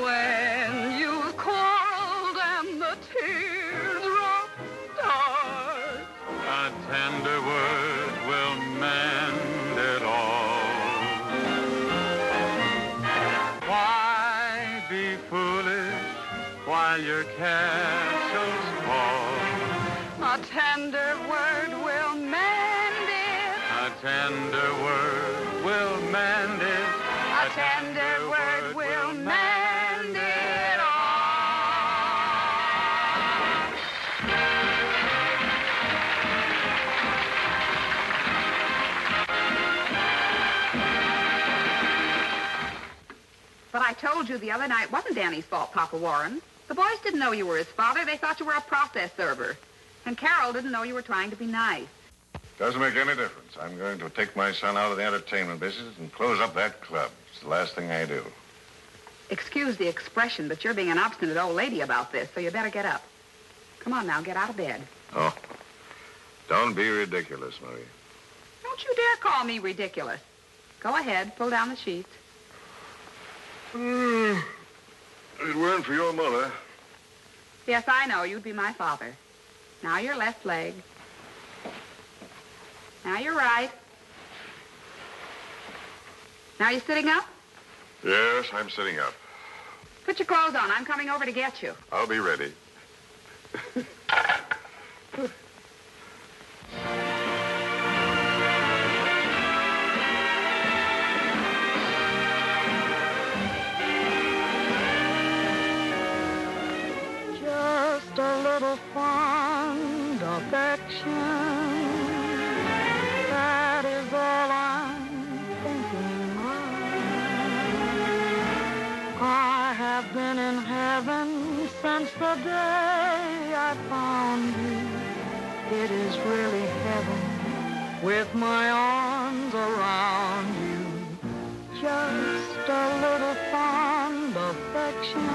When you've quarreled and the teardrops start, A tender word will mend it all. Why be foolish while your castles fall? a tender word will mend it. A tender word will mend it. A tender word will mend it all. But I told you the other night it wasn't Danny's fault, Papa Warren. The boys didn't know you were his father. They thought you were a process server. And Carol didn't know you were trying to be nice. Doesn't make any difference. I'm going to take my son out of the entertainment business and close up that club. It's the last thing I do. Excuse the expression, but you're being an obstinate old lady about this, so you better get up. Come on now, get out of bed. Oh, don't be ridiculous, Marie. Don't you dare call me ridiculous. Go ahead, pull down the sheets. If it weren't for your mother. Yes, I know, you'd be my father. Now your left leg. Now your right. Now you sitting up? Yes, I'm sitting up. Put your clothes on. I'm coming over to get you. I'll be ready. Just a little fond affection. That is all I'm thinking of. I have been in heaven since the day I found you. It is really heaven with my arms around you. Just a little fond affection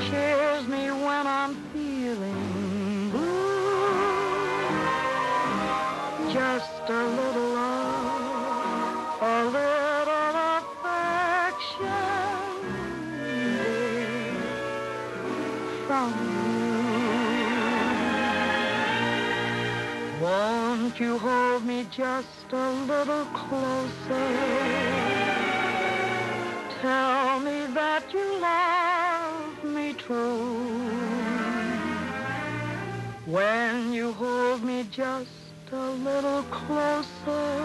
cheers me when I'm feeling blue. Just a little love, a little affection, dear, from you. Won't you hold me just a little closer? Tell me that you love me true. When you hold me just a little closer,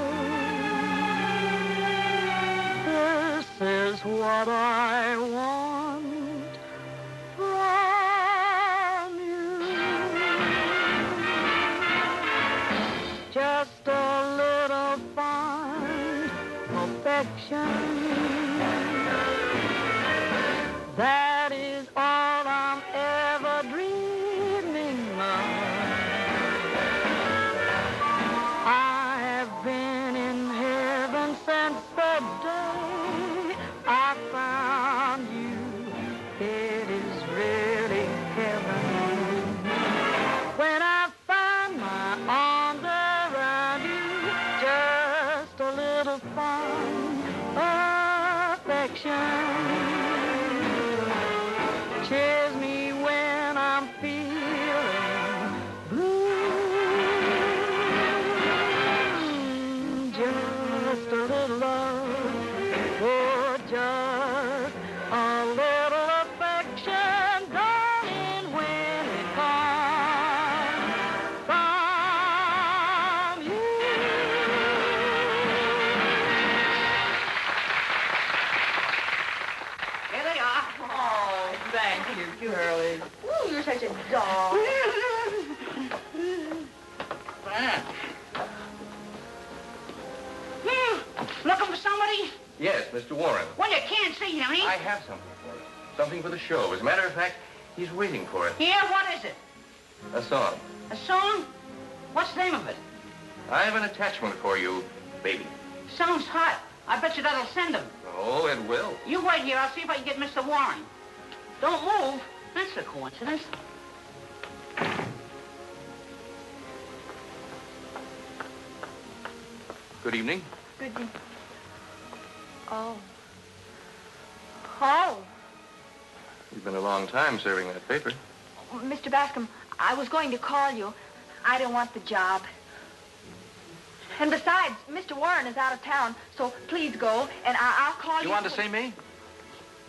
this is what I want from you. Just a little fond affection. That is all I'm ever dreaming of. I have been in heaven since the day I found you. It is really heaven when I find my arms around you. Just a little fun affection. Thank you, Curly. Ooh, you're such a doll. Looking for somebody? Yes, Mr. Warren. Well, you can't see him, I have something for you. Something for the show. As a matter of fact, he's waiting for it. Yeah, what is it? A song. A song? What's the name of it? I have an attachment for you, baby. Sounds hot. I bet you that'll send him. Oh, it will. You wait here. I'll see if I can get Mr. Warren. Don't move. That's a coincidence. Good evening. Good. Oh. Oh. You've been a long time serving that paper. Mr. Bascom, I was going to call you. I don't want the job. And besides, Mr. Warren is out of town, so please go, and I'll call you. You want to see me?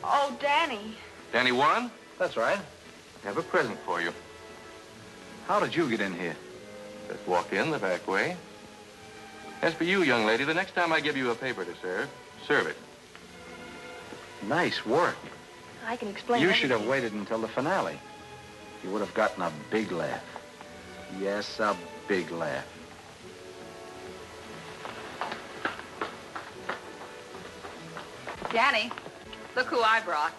Oh, Danny. Danny Warren? That's right. I have a present for you. How did you get in here? Just walk in the back way. As for you, young lady, the next time I give you a paper to serve it. Nice work. I can explain You everything. should have waited until the finale. You would have gotten a big laugh. Yes, a big laugh. Danny, look who I brought.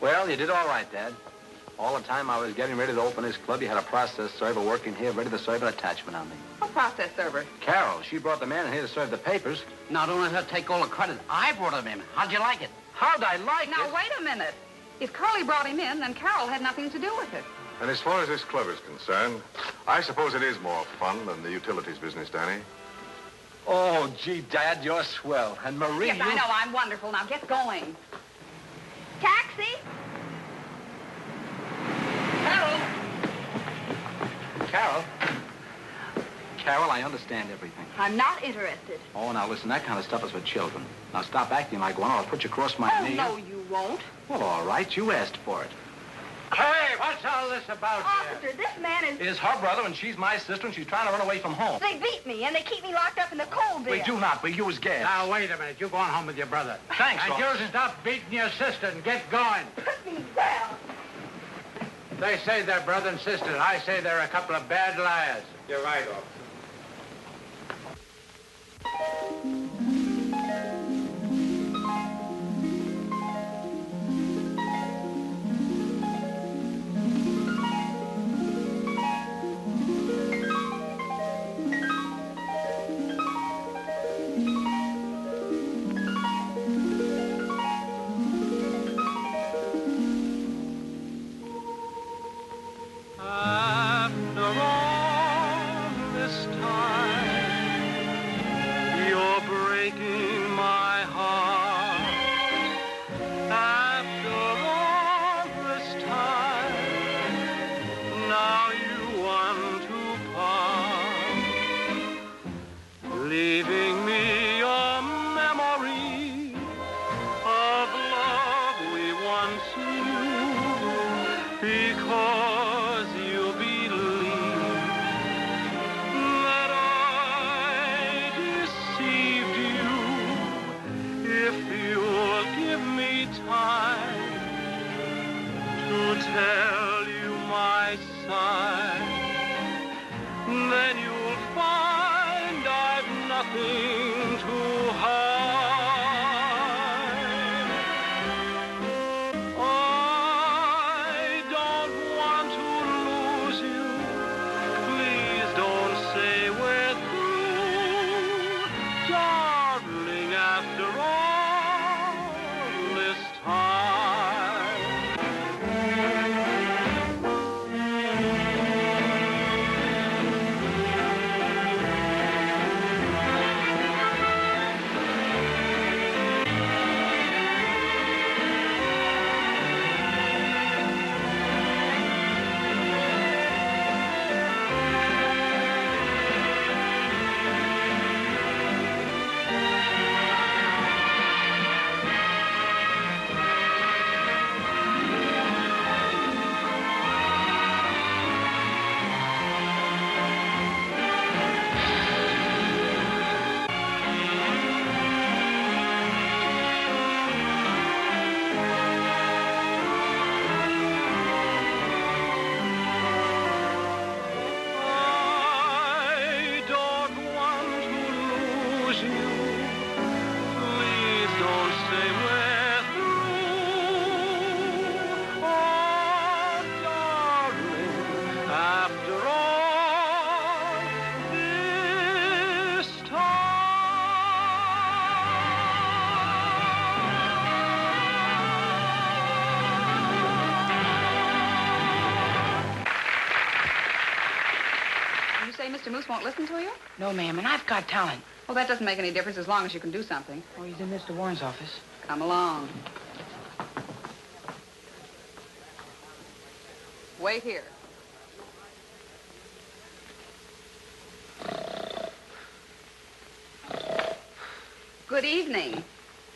Well, you did all right, Dad. All the time I was getting ready to open this club, you had a process server working here ready to serve an attachment on me. What process server? Carol, she brought the man in here to serve the papers. Now, don't let her take all the credit. I brought him in. How'd you like it? How'd I like Now, it? wait a minute. If Curly brought him in, then Carol had nothing to do with it. And as far as this club is concerned, I suppose it is more fun than the utilities business, Danny. Oh, gee, Dad, you're swell. And Marie, Yes, I know. I'm wonderful. Now, get going. Taxi? Carol. Carol, I understand everything. I'm not interested. Oh, now listen, that kind of stuff is for children. Now stop acting like one or I'll put you across my knee. No, you won't. Well, all right, you asked for it. Hey, what's all this about Officer, this man is... It is her brother, and she's my sister, and she's trying to run away from home. They beat me, and they keep me locked up in the coal bin. We do not. We use gas. Now, wait a minute. You're going home with your brother. Thanks, And officer. you stop beating your sister and get going. Put me down. They say they're brother and sister. I say they're a couple of bad liars. You're right, officer. After all this time, you're breaking my heart. After all this time, now you want to part, leaving me a memory of love we once knew, because you believe that I deceived you. If you'll give me time to tell you my side, then you'll find I've nothing to hide. I don't want to lose you. Please don't say we're through, darling, after all this time. won't listen to you? No, ma'am, and I've got talent. Well, that doesn't make any difference as long as you can do something. Oh, he's in Mr. Warren's office. Come along. Wait here. Good evening.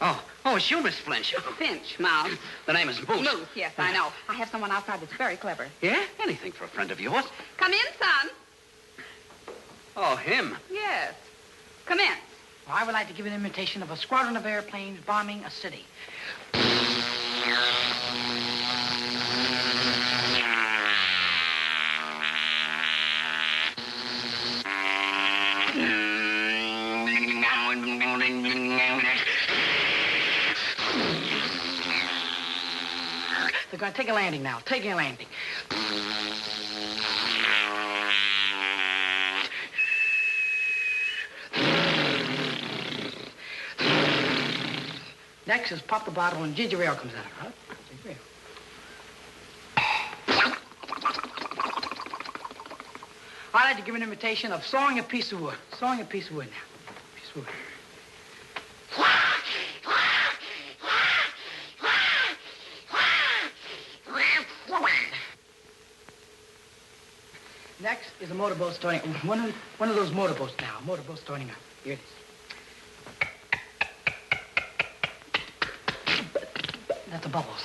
Oh, it's you, Miss Flinch. Finch, Mouse. The name is Moose. Moose, yes, I know. I have someone outside that's very clever. Yeah? Anything for a friend of yours. Come in, son. Oh, him. Yes. Come in. Well, I would like to give an imitation of a squadron of airplanes bombing a city. They're going to take a landing now. Taking a landing. Next is pop the bottle and ginger ale comes out. Huh? Ginger ale. I'd like to give an imitation of sawing a piece of wood. Sawing a piece of wood now. Piece of wood. Next is a motorboat starting. One of those motorboats now. Motorboat starting up. Here it is. That's the bubbles.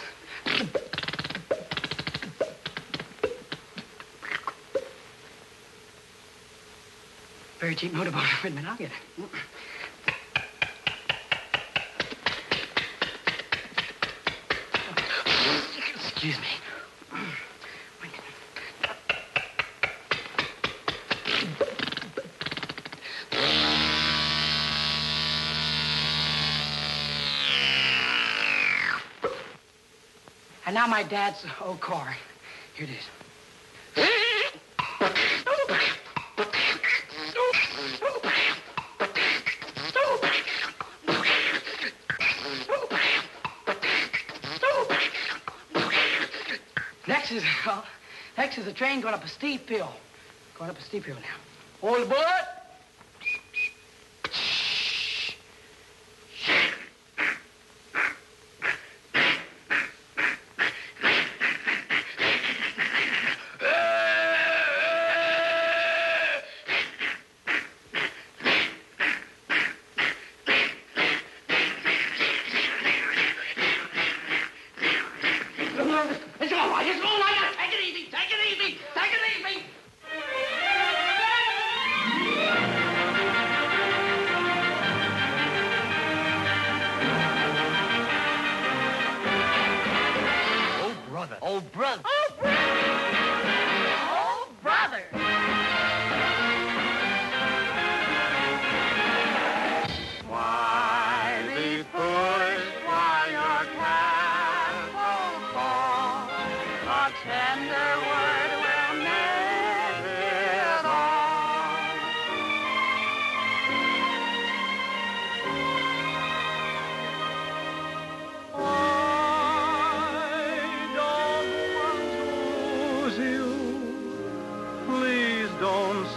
Very cheap motorboat equipment. I'll get it. Excuse me. And now my dad's old car. Here it is. Next is a train going up a steep hill. Going up a steep hill now. Hold aboard.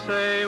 Say